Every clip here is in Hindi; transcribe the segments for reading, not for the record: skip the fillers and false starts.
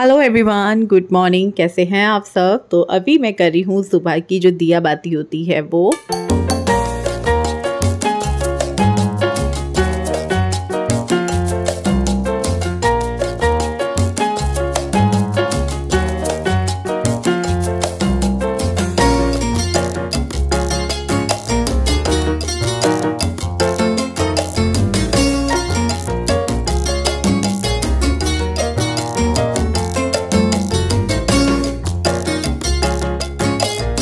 Hello everyone, good morning. कैसे हैं आप सब? तो अभी मैं कर रही हूँ सुबह की जो दिया बाती होती है वो।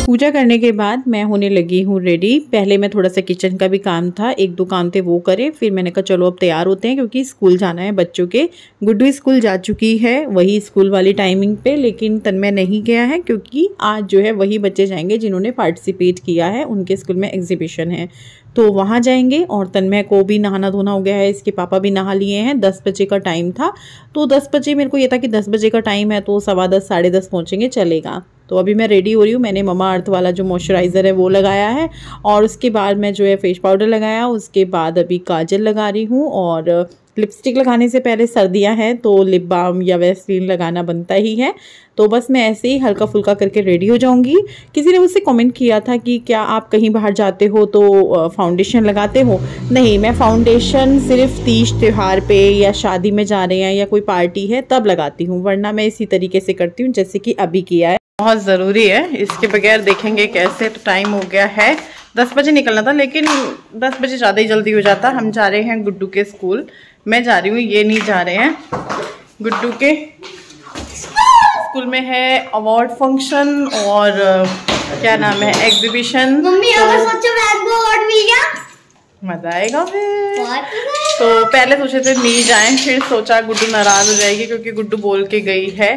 पूजा करने के बाद मैं होने लगी हूँ रेडी। पहले मैं थोड़ा सा किचन का भी काम था, एक दो काम थे वो करे, फिर मैंने कहा चलो अब तैयार होते हैं क्योंकि स्कूल जाना है बच्चों के। गुड्डू स्कूल जा चुकी है वही स्कूल वाली टाइमिंग पे, लेकिन तन्मय नहीं गया है क्योंकि आज जो है वही बच्चे जाएंगे जिन्होंने पार्टिसिपेट किया है। उनके स्कूल में एग्जीबिशन है तो वहाँ जाएंगे। और तन्मय को भी नहाना धोना हो गया है, इसके पापा भी नहा लिए हैं। 10 बजे का टाइम था तो 10 बजे मेरे को ये था कि 10 बजे का टाइम है तो 10:15 साढ़े 10 पहुँचेंगे, चलेगा। तो अभी मैं रेडी हो रही हूँ। मैंने ममा अर्थ वाला जो मॉइस्चराइज़र है वो लगाया है और उसके बाद मैं जो है फेस पाउडर लगाया, उसके बाद अभी काजल लगा रही हूँ। और लिपस्टिक लगाने से पहले सर्दियाँ हैं तो लिप बाम या वैसलीन लगाना बनता ही है। तो बस मैं ऐसे ही हल्का फुल्का करके रेडी हो जाऊंगी। किसी ने मुझसे कमेंट किया था कि क्या आप कहीं बाहर जाते हो तो फाउंडेशन लगाते हो? नहीं, मैं फाउंडेशन सिर्फ तीज त्यौहार पे या शादी में जा रहे हैं या कोई पार्टी है तब लगाती हूँ, वरना मैं इसी तरीके से करती हूँ जैसे कि अभी किया है। बहुत ज़रूरी है, इसके बगैर देखेंगे कैसे। तो टाइम हो गया है, 10 बजे निकलना था लेकिन 10 बजे ज़्यादा ही जल्दी हो जाता। हम जा रहे हैं गुड्डू के स्कूल। मैं जा रही हूँ, ये नहीं जा रहे हैं। गुड्डू के स्कूल में है अवार्ड फंक्शन और क्या नाम है, एग्जीबिशन। मम्मी अगर सोचो मैम को अवार्ड मिल गया मजा आएगा फिर। तो पहले सोचे थे नहीं जाएं, फिर सोचा गुड्डू नाराज हो जाएगी क्योंकि गुड्डू बोल के गई है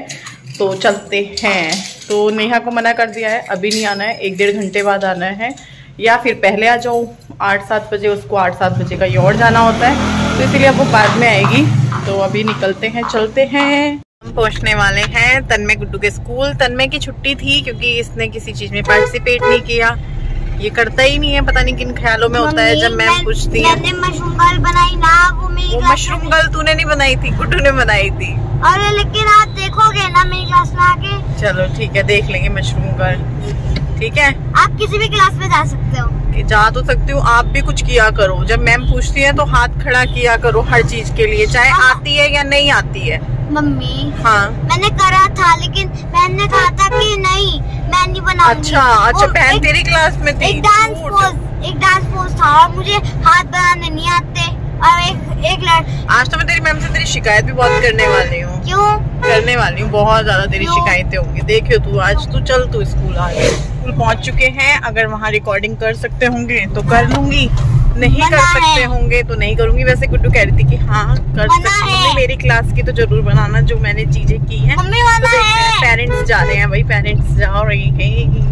तो चलते हैं। तो नेहा को मना कर दिया है, अभी नहीं आना है, 1-1.5 घंटे बाद आना है या फिर पहले आ जाओ 8-7 बजे। उसको 8-7 बजे का और जाना होता है तो इसलिए अब वो बाद में आएगी। तो अभी निकलते हैं, चलते हैं। हम पहुंचने वाले हैं तन्मय गुड्डू के स्कूल। तन्मय की छुट्टी थी क्योंकि इसने किसी चीज में पार्टिसिपेट नहीं किया। ये करता ही नहीं है, पता नहीं किन ख्यालों में होता है। जब मैम पूछती है मैंने मशरूम गर्ल बनाई ना, वो मशरूम गर्ल तूने नहीं बनाई थी, गुड्डू ने बनाई थी। अरे लेकिन आप देखोगे ना मेरी क्लास में आके। चलो ठीक है, देख लेंगे मशरूम गर्ल। ठीक है, आप किसी भी क्लास में जा सकते हो। जा तो सकती हूँ, आप भी कुछ किया करो। जब मैम पूछती है तो हाथ खड़ा किया करो हर चीज के लिए, चाहे आती है या नहीं आती है। मम्मी हाँ मैंने करा था लेकिन बहन ने कहा था कि नहीं मैं नहीं बनाऊंगी। अच्छा बहन तेरी क्लास में थी। एक डांस पोज था और मुझे हाथ बनाने नहीं आते। और एक आज तो मैं तेरी मैम से तेरी शिकायत भी बहुत करने वाली हूँ। क्यों करने वाली हूँ? बहुत ज्यादा तेरी शिकायतें होंगी। देखियो तू, आज तू चल, तू स्कूल आ गई। स्कूल पहुँच चुके हैं। अगर वहाँ रिकॉर्डिंग कर सकते होंगे तो कर लूंगी, नहीं कर सकते होंगे तो नहीं करूंगी। वैसे गुड्डू कह रही थी कि हाँ कर सकती हूँ, मेरी क्लास की तो जरूर बनाना जो मैंने चीजें की हैं। पेरेंट्स जा रहे हैं भाई, पेरेंट्स जा रही हैं।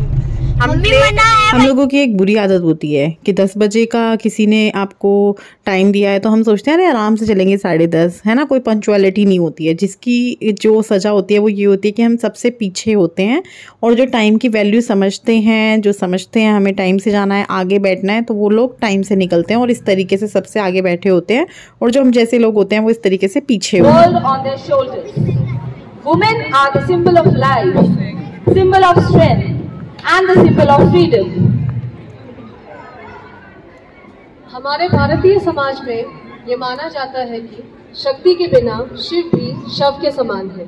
हम लोगों की एक बुरी आदत होती है कि 10 बजे का किसी ने आपको टाइम दिया है तो हम सोचते हैं अरे आराम से चलेंगे 10:30, है ना। कोई पंक्चुअलिटी नहीं होती है। जिसकी जो सजा होती है वो ये होती है कि हम सबसे पीछे होते हैं और जो टाइम की वैल्यू समझते हैं, जो समझते हैं हमें टाइम से जाना है, आगे बैठना है, तो वो लोग टाइम से निकलते हैं और इस तरीके से सबसे आगे बैठे होते हैं। और जो हम जैसे लोग होते हैं वो इस तरीके से पीछे होते हैं। and the symbol of freedom. हमारे भारतीय समाज में ये माना जाता है कि शक्ति के बिना शिव भी शव के समान है।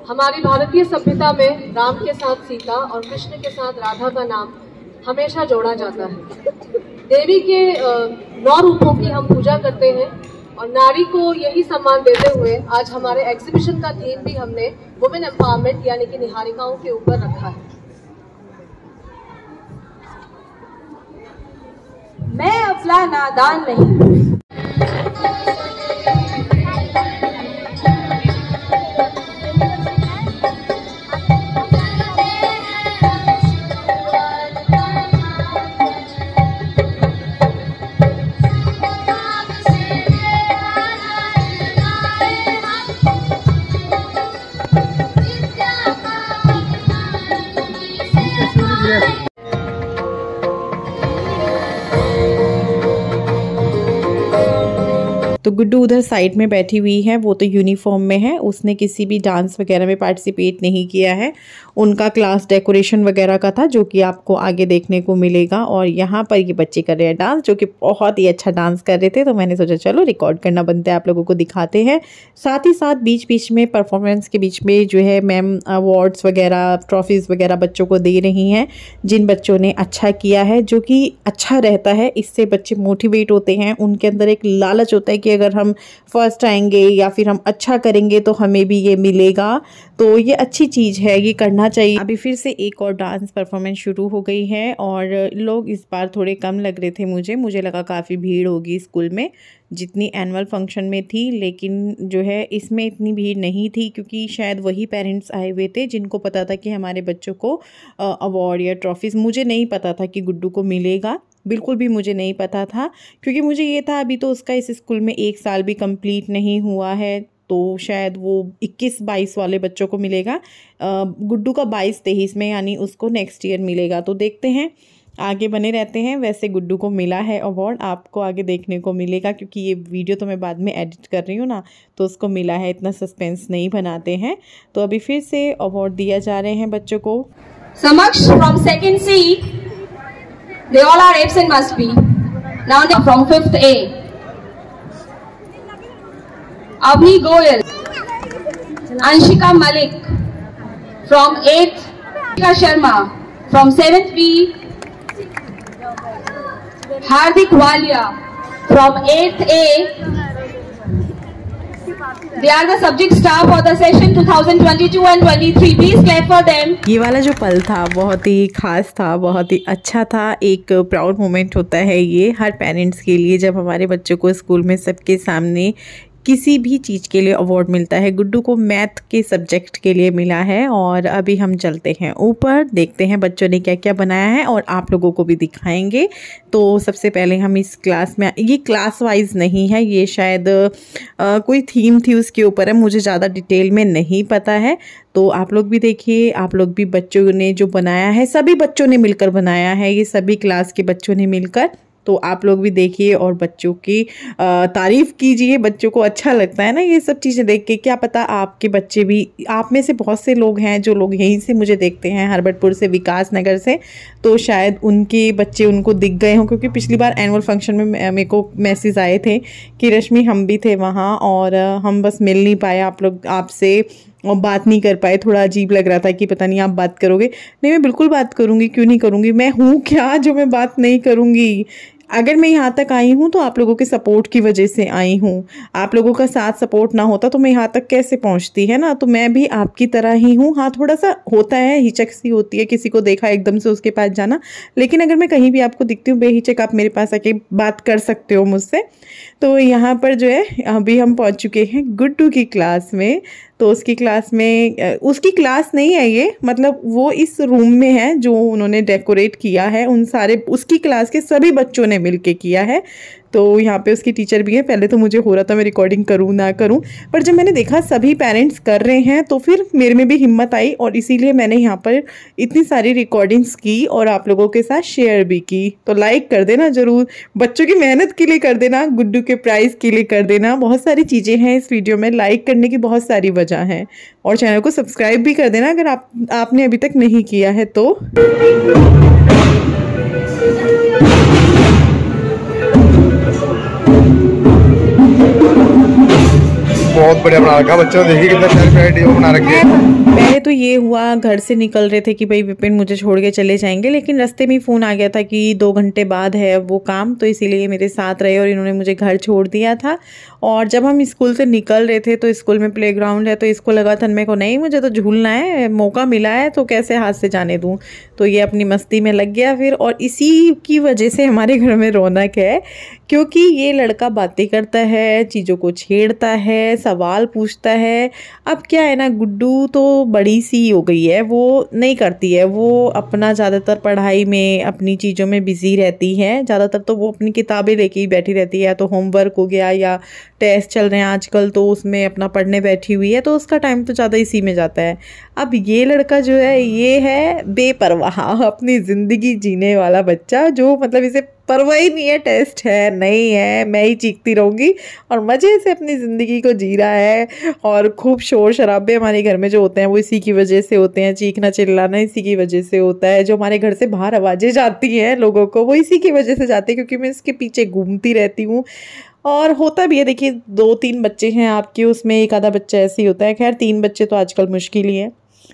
हमारी भारतीय सभ्यता में राम के साथ सीता और कृष्ण के साथ राधा का नाम हमेशा जोड़ा जाता है। देवी के 9 रूपों की हम पूजा करते हैं और नारी को यही सम्मान देते हुए आज हमारे एग्जीबिशन का थीम भी हमने वुमेन एम्पावरमेंट यानी कि निहारिकाओं के ऊपर रखा है। मैं अफला नादान नहीं। तो गुड्डू उधर साइड में बैठी हुई है, वो तो यूनिफॉर्म में है, उसने किसी भी डांस वगैरह में पार्टिसिपेट नहीं किया है। उनका क्लास डेकोरेशन वगैरह का था, जो कि आपको आगे देखने को मिलेगा। और यहाँ पर ये बच्चे कर रहे हैं डांस, जो कि बहुत ही अच्छा डांस कर रहे थे। तो मैंने सोचा चलो रिकॉर्ड करना बनता है, आप लोगों को दिखाते हैं। साथ ही साथ बीच बीच में परफॉर्मेंस के बीच में जो है मैम अवार्ड्स वगैरह, ट्रॉफीज़ वगैरह बच्चों को दे रही हैं, जिन बच्चों ने अच्छा किया है, जो कि अच्छा रहता है। इससे बच्चे मोटिवेट होते हैं, उनके अंदर एक लालच होता है कि अगर हम फर्स्ट आएंगे या फिर हम अच्छा करेंगे तो हमें भी ये मिलेगा। तो ये अच्छी चीज़ है, ये करना चाहिए। अभी फिर से एक और डांस परफॉर्मेंस शुरू हो गई है और लोग इस बार थोड़े कम लग रहे थे मुझे लगा काफ़ी भीड़ होगी स्कूल में जितनी एनुअल फंक्शन में थी, लेकिन जो है इसमें इतनी भीड़ नहीं थी, क्योंकि शायद वही पेरेंट्स आए हुए थे जिनको पता था कि हमारे बच्चों को अवार्ड या ट्रॉफीज़, मुझे नहीं पता था कि गुड्डू को मिलेगा, बिल्कुल भी मुझे नहीं पता था। क्योंकि मुझे ये था अभी तो उसका इस स्कूल में 1 साल भी कंप्लीट नहीं हुआ है, तो शायद वो 21-22 वाले बच्चों को मिलेगा। गुड्डू का 22-23 में, यानी उसको नेक्स्ट ईयर मिलेगा। तो देखते हैं, आगे बने रहते हैं। वैसे गुड्डू को मिला है अवार्ड, आपको आगे देखने को मिलेगा, क्योंकि ये वीडियो तो मैं बाद में एडिट कर रही हूँ ना, तो उसको मिला है, इतना सस्पेंस नहीं बनाते हैं। तो अभी फिर से अवार्ड दिया जा रहे हैं बच्चों को। समक्ष from second C, they all are absent must be. Now from 5th A, Avni Goyal, Anshika Malik, from 8th Anshika Sharma, from 7th B, Hardik Walia, from 8th A. They are the subject staff for the session 2022 and 23. Please clap for them. ये वाला जो पल था बहुत ही खास था, बहुत ही अच्छा था। एक प्राउड मोमेंट होता है ये हर पेरेंट्स के लिए, जब हमारे बच्चों को स्कूल में सबके सामने किसी भी चीज़ के लिए अवार्ड मिलता है। गुड्डू को मैथ के सब्जेक्ट के लिए मिला है। और अभी हम चलते हैं ऊपर, देखते हैं बच्चों ने क्या क्या बनाया है और आप लोगों को भी दिखाएंगे। तो सबसे पहले हम इस क्लास में, ये क्लास वाइज नहीं है, ये शायद कोई थीम थी उसके ऊपर है, मुझे ज़्यादा डिटेल में नहीं पता है। तो आप लोग भी देखिए, आप लोग भी बच्चों ने जो बनाया है, सभी बच्चों ने मिलकर बनाया है, ये सभी क्लास के बच्चों ने मिलकर। तो आप लोग भी देखिए और बच्चों की तारीफ़ कीजिए। बच्चों को अच्छा लगता है ना ये सब चीज़ें देख के, क्या पता आपके बच्चे भी, आप में से बहुत से लोग हैं जो लोग यहीं से मुझे देखते हैं, हरबटपुर से, विकास नगर से, तो शायद उनके बच्चे उनको दिख गए हों। क्योंकि पिछली बार एनुअल फंक्शन में मेरे को मैसेज आए थे कि रश्मि हम भी थे वहाँ और हम बस मिल नहीं पाए आप लोग, आपसे और बात नहीं कर पाए। थोड़ा अजीब लग रहा था कि पता नहीं आप बात करोगे। नहीं, मैं बिल्कुल बात करूँगी, क्यों नहीं करूँगी। मैं हूँ क्या जो मैं बात नहीं करूँगी। अगर मैं यहाँ तक आई हूँ तो आप लोगों के सपोर्ट की वजह से आई हूँ। आप लोगों का साथ सपोर्ट ना होता तो मैं यहाँ तक कैसे पहुँचती, है ना। तो मैं भी आपकी तरह ही हूँ। हाँ, थोड़ा सा होता है, हिचक सी होती है किसी को देखा एकदम से उसके पास जाना, लेकिन अगर मैं कहीं भी आपको दिखती हूँ बेहिचक आप मेरे पास आके बात कर सकते हो मुझसे। तो यहाँ पर जो है अभी हम पहुँच चुके हैं गुड्डू की क्लास में। तो उसकी क्लास में, उसकी क्लास नहीं है ये, मतलब वो इस रूम में है जो उन्होंने डेकोरेट किया है, उन सारे उसकी क्लास के सभी बच्चों ने मिलके किया है। तो यहाँ पे उसकी टीचर भी है। पहले तो मुझे हो रहा था मैं रिकॉर्डिंग करूँ ना करूँ, पर जब मैंने देखा सभी पेरेंट्स कर रहे हैं तो फिर मेरे में भी हिम्मत आई और इसीलिए मैंने यहाँ पर इतनी सारी रिकॉर्डिंग्स की और आप लोगों के साथ शेयर भी की। तो लाइक कर देना ज़रूर, बच्चों की मेहनत के लिए कर देना, गुड्डू के प्राइज़ के लिए कर देना। बहुत सारी चीज़ें हैं इस वीडियो में, लाइक करने की बहुत सारी वजह है। और चैनल को सब्सक्राइब भी कर देना अगर आपने अभी तक नहीं किया है तो। बहुत बढ़िया बना रखा बच्चों, देखिए कितना प्यारी वीडियो बना रखी है। पहले तो ये हुआ, घर से निकल रहे थे कि भाई विपिन मुझे छोड़ के चले जाएंगे, लेकिन रास्ते में फ़ोन आ गया था कि 2 घंटे बाद है वो काम, तो इसीलिए मेरे साथ रहे और इन्होंने मुझे घर छोड़ दिया था। और जब हम स्कूल से निकल रहे थे तो स्कूल में प्लेग्राउंड है, तो इसको लगा तन्मय को नहीं मुझे तो झूलना है, मौका मिला है तो कैसे हाथ से जाने दूँ। तो ये अपनी मस्ती में लग गया फिर, और इसी की वजह से हमारे घर में रौनक है, क्योंकि ये लड़का बातें करता है, चीज़ों को छेड़ता है, सवाल पूछता है। अब क्या है ना, गुड्डू तो बड़ी सी हो गई है, वो नहीं करती है, वो अपना ज़्यादातर पढ़ाई में अपनी चीज़ों में बिज़ी रहती है। ज़्यादातर तो वो अपनी किताबें लेके ही बैठी रहती है, या तो होमवर्क हो गया या टेस्ट चल रहे हैं आजकल तो उसमें अपना पढ़ने बैठी हुई है, तो उसका टाइम तो ज़्यादा इसी में जाता है। अब ये लड़का जो है ये है बेपरवाह, अपनी ज़िंदगी जीने वाला बच्चा, जो मतलब इसे परवाह ही नहीं है टेस्ट है नहीं है, मैं ही चीखती रहूँगी और मज़े से अपनी ज़िंदगी को जी रहा है। और खूब शोर शराबे हमारे घर में जो होते हैं वो इसी की वजह से होते हैं, चीखना चिल्लाना इसी की वजह से होता है। जो हमारे घर से बाहर आवाज़ें जाती हैं लोगों को वो इसी की वजह से जाती है, क्योंकि मैं इसके पीछे घूमती रहती हूँ। और होता भी है, देखिए 2-3 बच्चे हैं आपके, उसमें एक आधा बच्चा ऐसे ही होता है। खैर 3 बच्चे तो आजकल मुश्किल ही है,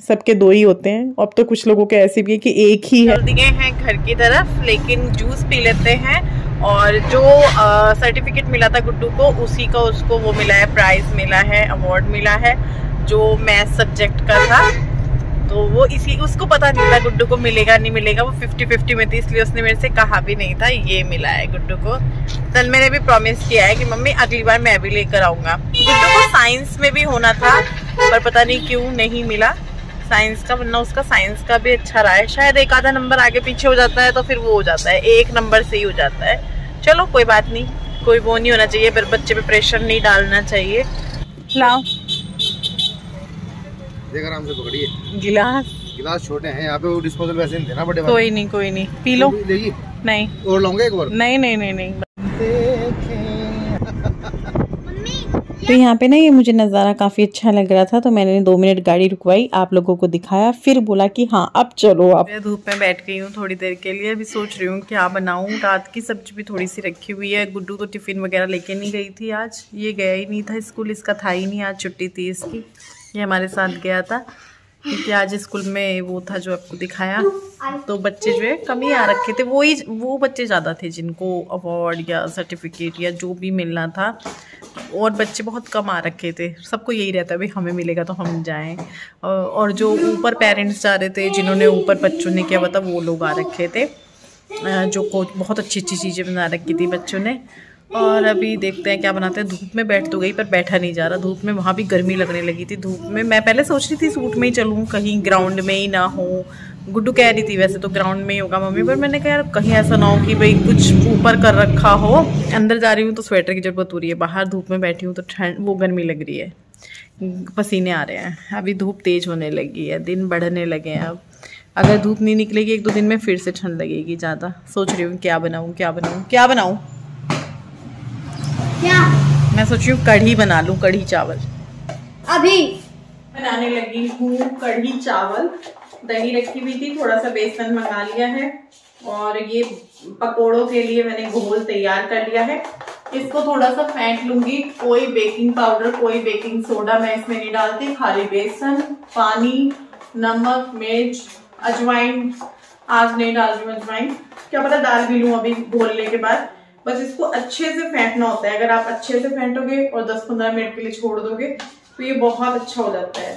सबके 2 ही होते हैं। अब तो कुछ लोगों के ऐसे भी है कि एक ही है। चल दिए हैं घर की तरफ, लेकिन जूस पी लेते हैं। और जो सर्टिफिकेट मिला था गुड्डू को, उसी का उसको वो मिला है, प्राइज मिला है, अवार्ड मिला है, जो मैथ सब्जेक्ट का था। तो वो इसी उसको पता नहीं था गुड्डू को मिलेगा नहीं मिलेगा, वो 50-50 में थी, इसलिए उसने मेरे से कहा भी नहीं था। ये मिला है गुड्डू को। कल मैंने भी प्रॉमिस किया है कि मम्मी अगली बार मैं भी लेकर आऊँगा। गुड्डू को साइंस में भी होना था पर पता नहीं क्यों नहीं मिला साइंस का, वरना उसका साइंस का भी अच्छा रहा है। शायद एक आधा नंबर आगे पीछे हो जाता है तो फिर वो हो जाता है, 1 नंबर से ही हो जाता है। चलो कोई बात नहीं, कोई वो नहीं होना चाहिए, फिर बच्चे पे प्रेशर नहीं डालना चाहिए। लाओ आराम से पकड़िए। गिलास छोटे हैं यहाँ पे, वो डिस्पोजल वैसे नहीं देना बड़े। कोई नहीं पी लो। नहीं और लाऊंगा एक बार। नहीं। तो यहाँ पे ना ये मुझे नज़ारा काफ़ी अच्छा लग रहा था, तो मैंने 2 मिनट गाड़ी रुकवाई, आप लोगों को दिखाया, फिर बोला कि हाँ अब चलो। आप मैं धूप में बैठ गई हूँ थोड़ी देर के लिए, अभी सोच रही हूँ क्या बनाऊँ। रात की सब्जी भी थोड़ी सी रखी हुई है। गुड्डू तो टिफ़िन वगैरह लेके नहीं गई थी आज, ये गया ही नहीं था स्कूल, इसका था ही नहीं, आज छुट्टी थी इसकी। ये हमारे साथ गया था क्योंकि आज स्कूल में वो था जो आपको दिखाया। तो बच्चे जो है कम ही आ रखे थे, वो बच्चे ज़्यादा थे जिनको अवार्ड या सर्टिफिकेट या जो भी मिलना था, और बच्चे बहुत कम आ रखे थे। सबको यही रहता है भाई हमें मिलेगा तो हम जाएं। और जो ऊपर पेरेंट्स जा रहे थे, जिन्होंने ऊपर बच्चों ने किया हुआ था, वो लोग आ रखे थे, जो कोच बहुत अच्छी चीज़ें बना रखी थी बच्चों ने। और अभी देखते हैं क्या बनाते हैं। धूप में बैठ तो गई पर बैठा नहीं जा रहा धूप में, वहाँ भी गर्मी लगने लगी थी धूप में। मैं पहले सोच रही थी सूट में ही चलूँ, कहीं ग्राउंड में ही ना हो। गुड्डू कह रही थी वैसे तो ग्राउंड में ही होगा मम्मी, पर मैंने कहा यार कहीं ऐसा ना हो कि भाई कुछ ऊपर कर रखा हो। अंदर जा रही हूँ तो स्वेटर की ज़रूरत हो रही है, बाहर धूप में बैठी हूँ तो ठंड वो गर्मी लग रही है, पसीने आ रहे हैं। अभी धूप तेज़ होने लगी है, दिन बढ़ने लगे हैं। अब अगर धूप नहीं निकलेगी 1-2 दिन में फिर से ठंड लगेगी ज़्यादा। सोच रही हूँ क्या बनाऊँ। क्या? मैं सोच रही हूँ कढ़ी बना लूँ, कढ़ी चावल। अभी बनाने लगी हूँ कढ़ी चावल। दही रखी हुई थी, थोड़ा सा बेसन मंगा लिया है, और ये पकोड़ों के लिए मैंने घोल तैयार कर लिया है। इसको थोड़ा सा फेंट लूंगी। कोई बेकिंग पाउडर, कोई बेकिंग सोडा मैं इसमें नहीं डालती, खाली बेसन, पानी, नमक, मिर्च, अजवाइन। आज नहीं डाल रही हूँ अजवाइन, क्या पता डाल भी लूँ अभी घोलने के बाद। बस इसको अच्छे से फेंटना होता है। अगर आप अच्छे से फेंटोगे और 10-15 मिनट के लिए छोड़ दोगे तो ये बहुत अच्छा हो जाता है।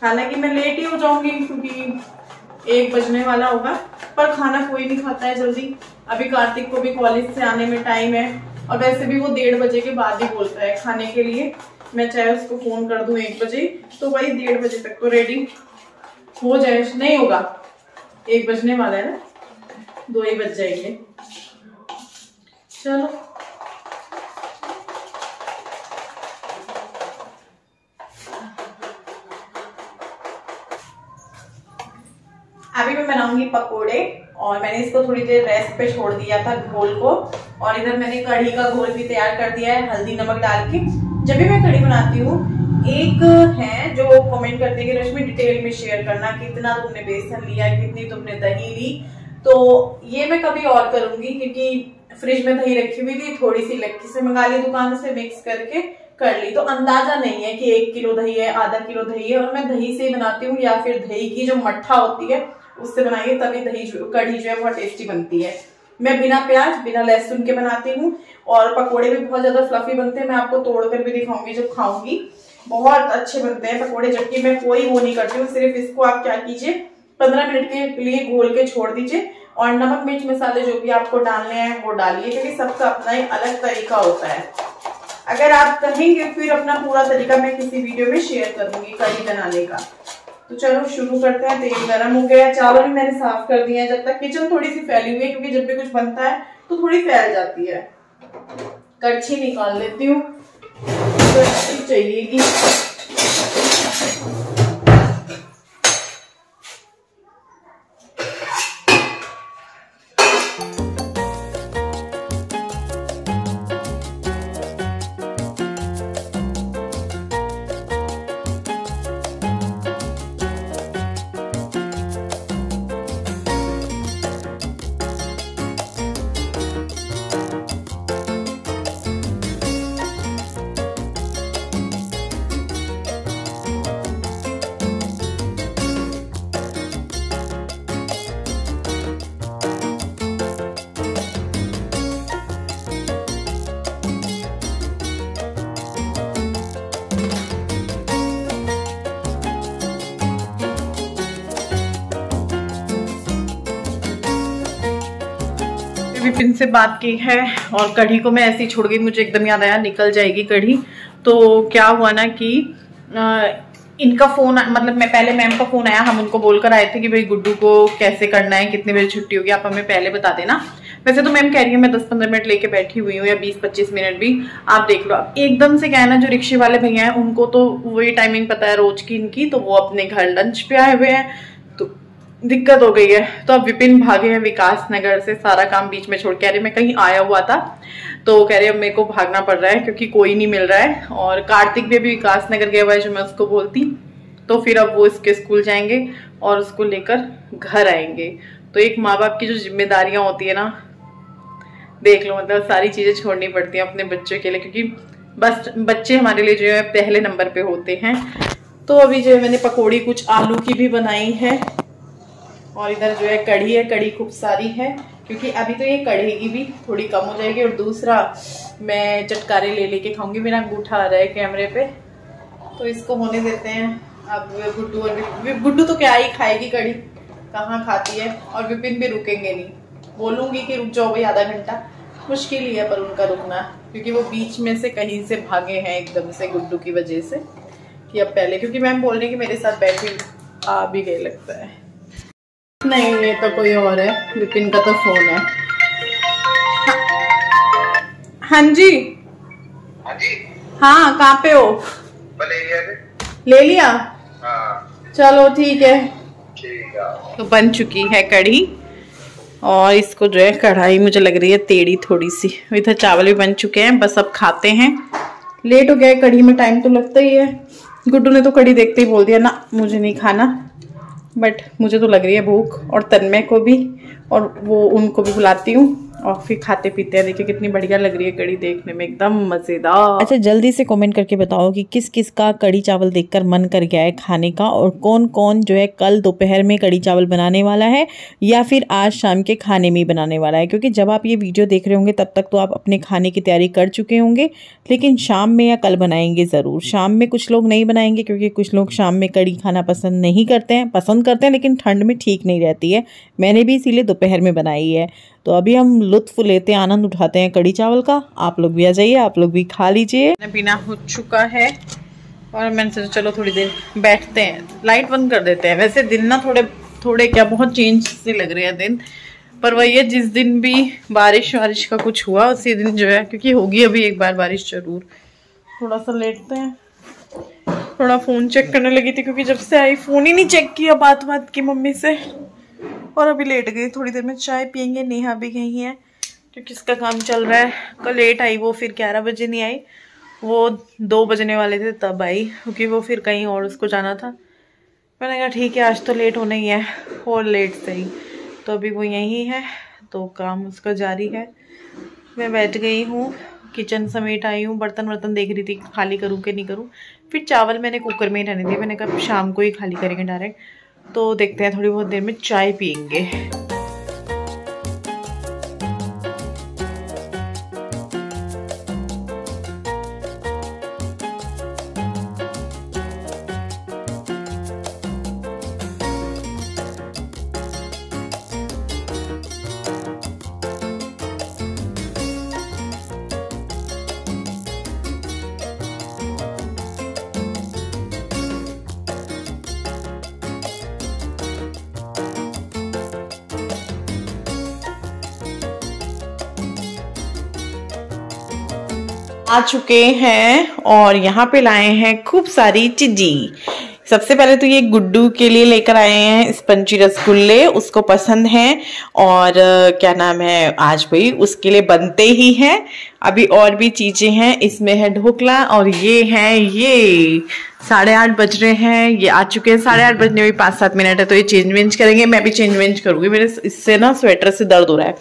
हालांकि मैं लेट ही हो जाऊंगी क्योंकि 1 बजने वाला होगा, पर खाना कोई नहीं खाता है जल्दी। अभी कार्तिक को भी कॉलेज से आने में टाइम है, और वैसे भी वो 1:30 बजे के बाद ही बोलता है खाने के लिए। मैं चाहे उसको फोन कर दूं 1 बजे तो वही 1:30 बजे तक तो रेडी हो जाए। नहीं होगा, 1 बजने वाला है ना, 2 ही बज जाएंगे। चलो अभी मैं बनाऊंगी पकोड़े, और मैंने इसको थोड़ी देर रेस्ट पे छोड़ दिया था घोल को। और इधर मैंने कढ़ी का घोल भी तैयार कर दिया है हल्दी नमक डाल के। जब भी मैं कढ़ी बनाती हूँ, एक है जो कमेंट करते हैं कि रश्मि डिटेल में शेयर करना कितना तुमने बेसन लिया, कितनी तुमने दही ली। तो ये मैं कभी और करूंगी, क्योंकि फ्रिज में दही रखी हुई थी, थोड़ी सी लक्की से मंगा ली दुकान से, मिक्स करके कर ली। तो अंदाजा नहीं है कि 1 किलो दही है, आधा किलो दही है। और मैं दही से बनाती हूँ, या फिर दही की जो मट्ठा होती है उससे बनाइए, तभी दही कढ़ी जो है बहुत टेस्टी बनती है। मैं बिना प्याज बिना लहसुन के बनाती हूँ, और पकोड़े भी बहुत ज्यादा फ्लफी बनते हैं। मैं आपको तोड़कर भी दिखाऊंगी जब खाऊंगी, बहुत अच्छे बनते हैं पकोड़े। जबकि मैं कोई वो नहीं करती हूँ, सिर्फ इसको आप क्या कीजिए 15 मिनट के लिए घोल के छोड़ दीजिए, और नमक मिर्च मसाले जो भी आपको डालने हैं वो डालिए, क्योंकि सबका अपना ही अलग तरीका होता है। अगर आप कहेंगे फिर अपना पूरा तरीका मैं किसी वीडियो में शेयर करूंगी कढ़ी बनाने का। तो चलो शुरू करते हैं। तेल गरम हो गया, चावल भी मैंने साफ कर दिया है। जब तक किचन थोड़ी सी फैली हुई है, क्योंकि जब भी कुछ बनता है तो थोड़ी फैल जाती है। कड़छी निकाल लेती हूँ, कड़छी चाहिएगी। विपिन से बात की है और कढ़ी को मैं ऐसे ही छोड़ गई, मुझे एकदम याद आया निकल जाएगी कढ़ी। तो क्या हुआ ना कि इनका फोन, मतलब मैं पहले मैम का फोन आया, हम उनको बोलकर आए थे कि भाई गुड्डू को कैसे करना है, कितने बजे छुट्टी होगी, आप हमें पहले बता देना। वैसे तो मैम कह रही है मैं 10-15 मिनट लेके बैठी हुई हूँ या 20-25 मिनट भी, आप देख लो। अब एकदम से क्या है ना, जो रिक्शे वाले भैया हैं उनको तो वही टाइमिंग पता है रोज की इनकी, तो वो अपने घर लंच पे आए हुए हैं, तो दिक्कत हो गई है। तो अब विपिन भागे हैं विकास नगर से, सारा काम बीच में छोड़ के। अरे मैं कहीं आया हुआ था तो कह रहे अब मेरे को भागना पड़ रहा है क्योंकि कोई नहीं मिल रहा है, और कार्तिक भी अभी विकास नगर गया हुआ है जो मैं उसको बोलती। तो फिर अब वो इसके स्कूल जाएंगे और उसको लेकर घर आएंगे। तो एक माँ बाप की जो जिम्मेदारियां होती है ना, देख लो, मतलब सारी चीजें छोड़नी पड़ती हैं अपने बच्चों के लिए, क्योंकि बस बच्चे हमारे लिए जो है पहले नंबर पे होते हैं। तो अभी जो है मैंने पकौड़ी कुछ आलू की भी बनाई है, और इधर जो है कढ़ी है, कढ़ी खूब सारी है क्योंकि अभी तो ये कढ़ी की भी थोड़ी कम हो जाएगी। और दूसरा मैं चटकारे ले लेके खाऊंगी, मेरा अंगूठा आ रहा है कैमरे पे, तो इसको होने देते हैं। अब गुड्डू तो क्या ही खाएगी कढ़ी, कहाँ खाती है, और विपिन भी रुकेंगे नहीं। बोलूंगी कि रुक जाओ भाई आधा घंटा, मुश्किल ही है पर उनका रुकना, क्योंकि वो बीच में से कहीं से भागे हैं एकदम से गुड्डू की वजह से कि अब पहले, क्योंकि मैम बोल रही कि मेरे साथ बैठी आ भी गए लगता है। नहीं ये तो कोई और है, विपिन का तो फोन है। हाँ जी, हाँ कहाँ पे हो? ले लिया? चलो ठीक है। तो बन चुकी है कढ़ी, और इसको जो है कढ़ाई मुझे लग रही है टेढ़ी थोड़ी सी। इधर चावल भी बन चुके हैं, बस अब खाते हैं। लेट हो गया है, कढ़ी में टाइम तो लगता ही है। गुड्डू ने तो कढ़ी देखते ही बोल दिया ना मुझे नहीं खाना, बट मुझे तो लग रही है भूख, और तन्मय को भी, और वो उनको भी बुलाती हूँ और फिर खाते पीते हैं। देखिए कितनी बढ़िया लग रही है कढ़ी, देखने में एकदम मजेदार। अच्छा जल्दी से कमेंट करके बताओ कि किस किस का कढ़ी चावल देखकर मन कर गया है खाने का, और कौन कौन जो है कल दोपहर में कढ़ी चावल बनाने वाला है या फिर आज शाम के खाने में ही बनाने वाला है। क्योंकि जब आप ये वीडियो देख रहे होंगे तब तक तो आप अपने खाने की तैयारी कर चुके होंगे, लेकिन शाम में या कल बनाएंगे ज़रूर। शाम में कुछ लोग नहीं बनाएंगे क्योंकि कुछ लोग शाम में कढ़ी खाना पसंद नहीं करते हैं, पसंद करते हैं लेकिन ठंड में ठीक नहीं रहती है। मैंने भी इसीलिए दोपहर में बनाई है। तो अभी हम लुत्फ लेते हैं, आनंद उठाते हैं कढ़ी चावल का। आप लोग भी आ जाइए, आप लोग भी खा लीजिए। पीना हो चुका है और मैंने सोचा चलो थोड़ी देर बैठते हैं, लाइट बंद कर देते हैं। वैसे दिन ना थोड़े क्या बहुत चेंज से लग रहे हैं दिन, पर वही है जिस दिन भी बारिश का कुछ हुआ उसी दिन जो है, क्योंकि होगी अभी एक बार बारिश जरूर। थोड़ा सा लेटते हैं। थोड़ा फ़ोन चेक करने लगी थी क्योंकि जब से आई फ़ोन ही नहीं चेक किया, बात की मम्मी से, और अभी लेट गई। थोड़ी देर में चाय पियेंगे। नेहा भी गई है क्योंकि इसका काम चल रहा है। कल लेट आई वो, फिर 11 बजे नहीं आई, वो 2 बजने वाले थे तब आई, क्योंकि वो फिर कहीं और उसको जाना था। मैंने कहा ठीक है आज तो लेट होना ही है, और लेट सही। तो अभी वो यहीं है, तो काम उसका जारी है। मैं बैठ गई हूँ, किचन समेट आई हूँ, बर्तन देख रही थी खाली करूँ कि नहीं करूँ। फिर चावल मैंने कुकर में ही रहने दिए, मैंने कहा शाम को ही खाली करेंगे डायरेक्ट। तो देखते हैं थोड़ी बहुत देर में चाय पियेंगे। आ चुके हैं और यहाँ पे लाए हैं खूब सारी चीजी। सबसे पहले तो ये गुड्डू के लिए लेकर आए हैं स्पंजी रसगुल्ले, उसको पसंद हैं। और क्या नाम है, आज भाई उसके लिए बनते ही हैं। अभी और भी चीजें हैं, इसमें है ढोकला, और ये हैं ये 8:30 बज रहे हैं, ये आ चुके हैं। 8:30 बजने में 5-7 मिनट है, तो ये चेंज वेंज करेंगे। मैं भी चेंज वेंज करूंगी, मेरे इससे ना स्वेटर से दर्द हो रहा है।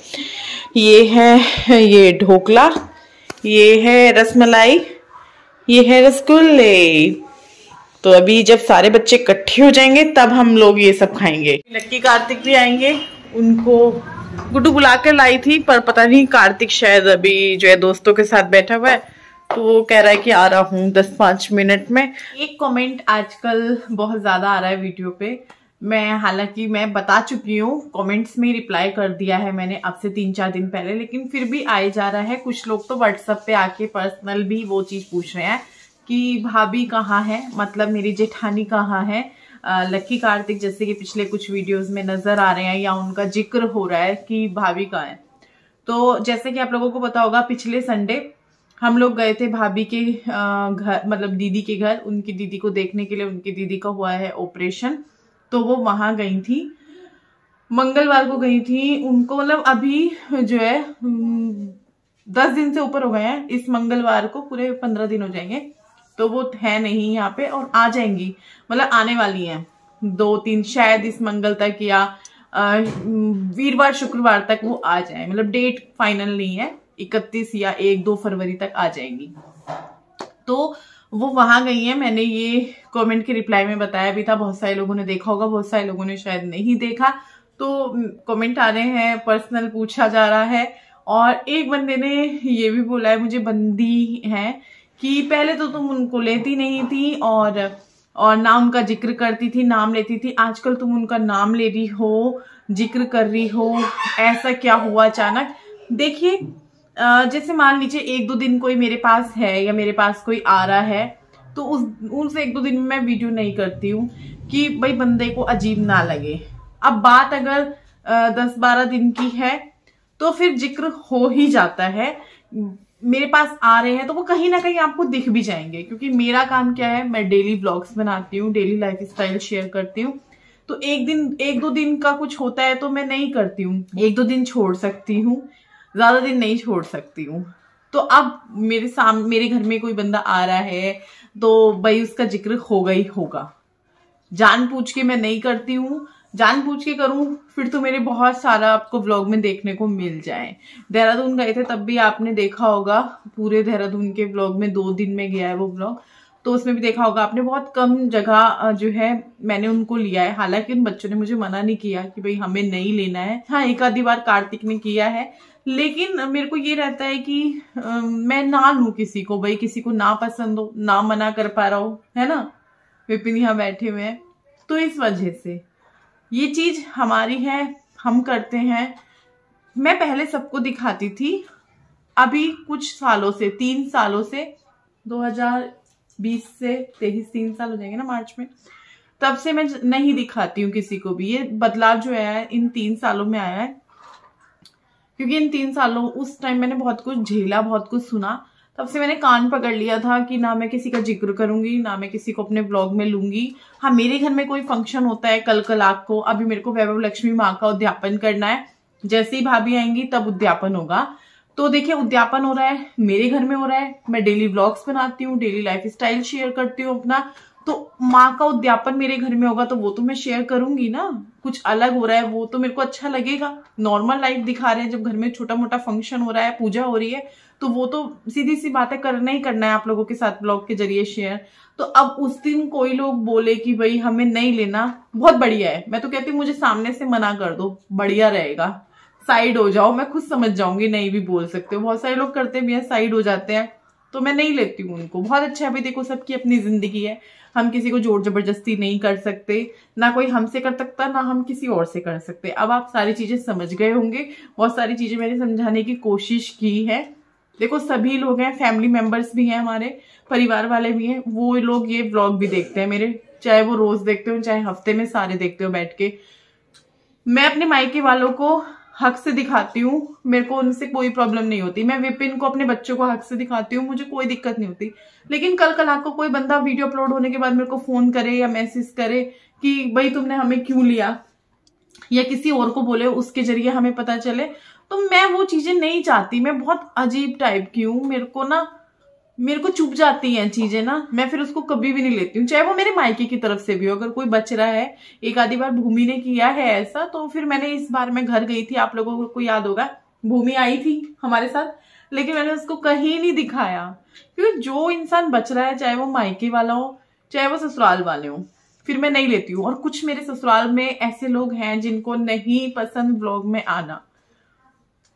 ये है ये ढोकला, ये है रसमलाई, ये है रसगुल्ले। तो अभी जब सारे बच्चे इकट्ठे हो जाएंगे तब हम लोग ये सब खाएंगे। लक्की कार्तिक भी आएंगे, उनको गुड्डू बुला कर लाई थी, पर पता नहीं कार्तिक शायद अभी जो है दोस्तों के साथ बैठा हुआ है, तो वो कह रहा है कि आ रहा हूँ 10-5 मिनट में। एक कमेंट आजकल बहुत ज्यादा आ रहा है वीडियो पे, मैं हालांकि मैं बता चुकी हूँ, कमेंट्स में रिप्लाई कर दिया है मैंने अब से 3-4 दिन पहले, लेकिन फिर भी आए जा रहा है। कुछ लोग तो व्हाट्सएप पे आके पर्सनल भी वो चीज़ पूछ रहे हैं कि भाभी कहाँ है, मतलब मेरी जेठानी कहाँ है। लक्की कार्तिक जैसे कि पिछले कुछ वीडियोस में नजर आ रहे हैं या उनका जिक्र हो रहा है कि भाभी कहाँ है। तो जैसे कि आप लोगों को पता होगा, पिछले संडे हम लोग गए थे भाभी के घर, मतलब दीदी के घर, उनकी दीदी को देखने के लिए। उनकी दीदी का हुआ है ऑपरेशन, तो वो वहां गई थी। मंगलवार को गई थी। उनको मतलब अभी जो है 10 दिन से ऊपर हो गए हैं। इस मंगलवार को पूरे 15 दिन हो जाएंगे। तो वो है नहीं यहाँ पे और आ जाएंगी, मतलब आने वाली हैं 2-3 शायद इस मंगल तक या वीरवार शुक्रवार तक वो आ जाए। मतलब डेट फाइनल नहीं है, 31 या 1-2 फरवरी तक आ जाएंगी। तो वो वहां गई है। मैंने ये कमेंट के रिप्लाई में बताया भी था, बहुत सारे लोगों ने देखा होगा, बहुत सारे लोगों ने शायद नहीं देखा। तो कमेंट आ रहे हैं, पर्सनल पूछा जा रहा है। और एक बंदे ने ये भी बोला है, मुझे बंदी है, कि पहले तो तुम उनको लेती नहीं थी और ना उनका जिक्र करती थी, नाम लेती थी, आजकल तुम उनका नाम ले रही हो, जिक्र कर रही हो, ऐसा क्या हुआ अचानक। देखिए जैसे मान लीजिए 1-2 दिन कोई मेरे पास है या मेरे पास कोई आ रहा है, तो उनसे 1-2 दिन में मैं वीडियो नहीं करती हूँ कि भाई बंदे को अजीब ना लगे। अब बात अगर 10-12 दिन की है तो फिर जिक्र हो ही जाता है। मेरे पास आ रहे हैं तो वो कहीं ना कहीं आपको दिख भी जाएंगे, क्योंकि मेरा काम क्या है, मैं डेली व्लॉग्स बनाती हूँ, डेली लाइफ स्टाइल शेयर करती हूँ। तो 1-2 दिन का कुछ होता है तो मैं नहीं करती हूँ, 1-2 दिन छोड़ सकती हूँ, ज्यादा दिन नहीं छोड़ सकती हूँ। तो अब मेरे घर में कोई बंदा आ रहा है तो भाई उसका जिक्र होगा ही होगा। जानबूझ के मैं नहीं करती हूँ, जानबूझ के करूं फिर तो मेरे बहुत सारा आपको व्लॉग में देखने को मिल जाए। देहरादून गए थे तब भी आपने देखा होगा, पूरे देहरादून के व्लॉग में 2 दिन में गया है वो व्लॉग, तो उसमें भी देखा होगा आपने, बहुत कम जगह जो है मैंने उनको लिया है। हालांकि उन बच्चों ने मुझे मना नहीं किया कि भाई हमें नहीं लेना है। हाँ, एक आधी बार कार्तिक ने किया है, लेकिन मेरे को ये रहता है कि मैं ना लूं किसी को, भाई किसी को ना पसंद हो, ना मना कर पा रहा हो, है ना। विपिन यहाँ बैठे हुए हैं, तो इस वजह से ये चीज हमारी है, हम करते हैं। मैं पहले सबको दिखाती थी, अभी कुछ सालों से, 3 सालों से, 2020 से 3 साल हो जाएंगे ना मार्च में, तब से मैं नहीं दिखाती हूँ किसी को भी। ये बदलाव जो है इन 3 सालों में आया है, क्योंकि इन 3 सालों उस टाइम मैंने बहुत कुछ झेला, बहुत कुछ सुना, तब से मैंने कान पकड़ लिया था कि ना मैं किसी का जिक्र करूंगी, ना मैं किसी को अपने ब्लॉग में लूंगी। हाँ, मेरे घर में कोई फंक्शन होता है कल को, अभी मेरे को वैभव लक्ष्मी माँ का उद्यापन करना है, जैसे ही भाभी आएंगी तब उद्यापन होगा। तो देखिए उद्यापन हो रहा है, मेरे घर में हो रहा है, मैं डेली व्लॉग्स बनाती हूँ, डेली लाइफ स्टाइल शेयर करती हूँ अपना, तो माँ का उद्यापन मेरे घर में होगा तो वो तो मैं शेयर करूंगी ना। कुछ अलग हो रहा है वो तो मेरे को अच्छा लगेगा। नॉर्मल लाइफ दिखा रहे हैं, जब घर में छोटा मोटा फंक्शन हो रहा है, पूजा हो रही है, तो वो तो सीधी सी बातें करना ही करना है आप लोगों के साथ ब्लॉग के जरिए शेयर। तो अब उस दिन कोई लोग बोले कि भाई हमें नहीं लेना, बहुत बढ़िया है। मैं तो कहती हूँ मुझे सामने से मना कर दो, बढ़िया रहेगा, साइड हो जाओ, मैं खुद समझ जाऊंगी, नहीं भी बोल सकते हो। बहुत सारे लोग करते भी हैं, साइड हो जाते हैं, तो मैं नहीं लेती हूँ उनको। बहुत अच्छा है भाई, देखो सबकी अपनी जिंदगी है, हम किसी को जोर जबरदस्ती नहीं कर सकते, ना कोई हमसे कर सकता, ना हम किसी और से कर सकते। अब आप सारी चीजें समझ गए होंगे, बहुत सारी चीजें मैंने समझाने की कोशिश की है। देखो सभी लोग हैं, फैमिली मेंबर्स भी हैं, हमारे परिवार वाले भी हैं, वो लोग ये व्लॉग भी देखते हैं मेरे, चाहे वो रोज देखते हो चाहे हफ्ते में सारे देखते हो बैठ के। मैं अपने मायके वालों को हक से दिखाती हूँ, मेरे को उनसे कोई प्रॉब्लम नहीं होती। मैं विपिन को, अपने बच्चों को हक से दिखाती हूँ, मुझे कोई दिक्कत नहीं होती। लेकिन कल आपको कोई बंदा वीडियो अपलोड होने के बाद मेरे को फोन करे या मैसेज करे कि भाई तुमने हमें क्यों लिया, या किसी और को बोले उसके जरिए हमें पता चले, तो मैं वो चीजें नहीं चाहती। मैं बहुत अजीब टाइप की हूँ, मेरे को चुप जाती हैं चीजें ना, मैं फिर उसको कभी भी नहीं लेती हूँ, चाहे वो मेरे मायके की तरफ से भी हो। अगर कोई बच रहा है, एक आधी बार भूमि ने किया है ऐसा, तो फिर मैंने इस बार मैं घर गई थी, आप लोगों को याद होगा, भूमि आई थी हमारे साथ, लेकिन मैंने उसको कहीं नहीं दिखाया, क्योंकि जो इंसान बच रहा है, चाहे वो मायके वाला हो चाहे वो ससुराल वाले हो, फिर मैं नहीं लेती हूँ। और कुछ मेरे ससुराल में ऐसे लोग हैं जिनको नहीं पसंद व्लॉग में आना,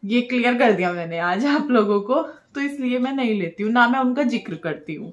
ये क्लियर कर दिया मैंने आज आप लोगों को, तो इसलिए मैं नहीं लेती हूँ, ना मैं उनका जिक्र करती हूँ।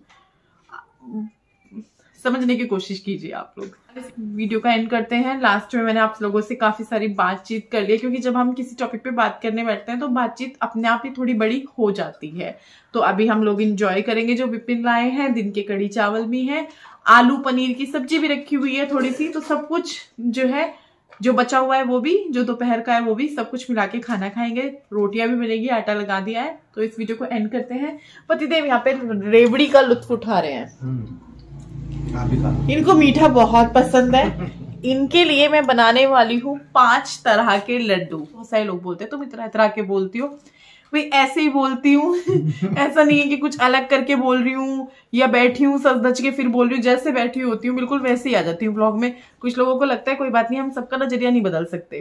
समझने की कोशिश कीजिए आप लोग। इस वीडियो का एंड करते हैं। लास्ट में मैंने आप लोगों से काफी सारी बातचीत कर ली, क्योंकि जब हम किसी टॉपिक पे बात करने बैठते हैं तो बातचीत अपने आप ही थोड़ी बड़ी हो जाती है। तो अभी हम लोग इंजॉय करेंगे जो विपिन लाए हैं। दिन के कड़ी चावल भी है, आलू पनीर की सब्जी भी रखी हुई है थोड़ी सी, तो सब कुछ जो है, जो बचा हुआ है वो भी, जो दोपहर का है वो भी, सब कुछ मिला के खाना खाएंगे। रोटियां भी मिलेगी, आटा लगा दिया है। तो इस वीडियो को एंड करते हैं। पतिदेव यहाँ पे रेवड़ी का लुत्फ उठा रहे हैं। इनको मीठा बहुत पसंद है। इनके लिए मैं बनाने वाली हूँ 5 तरह के लड्डू। बहुत सारे लोग बोलते हैं तुम इतना तरह के बोलती हो, भाई ऐसे ही बोलती हूँ। ऐसा नहीं है कि कुछ अलग करके बोल रही हूँ या बैठी हूँ सज धज के फिर बोल रही हूँ। जैसे बैठी होती हूँ बिल्कुल वैसे ही आ जाती हूँ ब्लॉग में। कुछ लोगों को लगता है कोई बात नहीं, हम सबका नजरिया नहीं बदल सकते,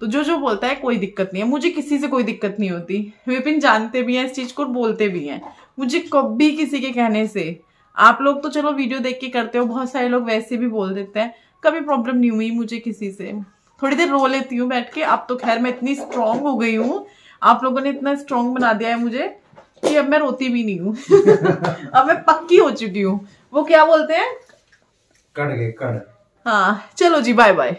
तो जो बोलता है कोई दिक्कत नहीं है। मुझे किसी से कोई दिक्कत नहीं होती। विपिन जानते भी हैं इस चीज को, बोलते भी हैं। मुझे कभी किसी के कहने से, आप लोग तो चलो वीडियो देख के करते हो, बहुत सारे लोग वैसे भी बोल देते हैं, कभी प्रॉब्लम नहीं हुई मुझे किसी से। थोड़ी देर रो लेती हूँ बैठ के। अब तो खैर मैं इतनी स्ट्रांग हो गई हूँ, आप लोगों ने इतना स्ट्रांग बना दिया है मुझे कि अब मैं रोती भी नहीं हूँ। अब मैं पक्की हो चुकी हूँ। वो क्या बोलते हैं, कड़ गए कड़। हाँ चलो जी, बाय बाय।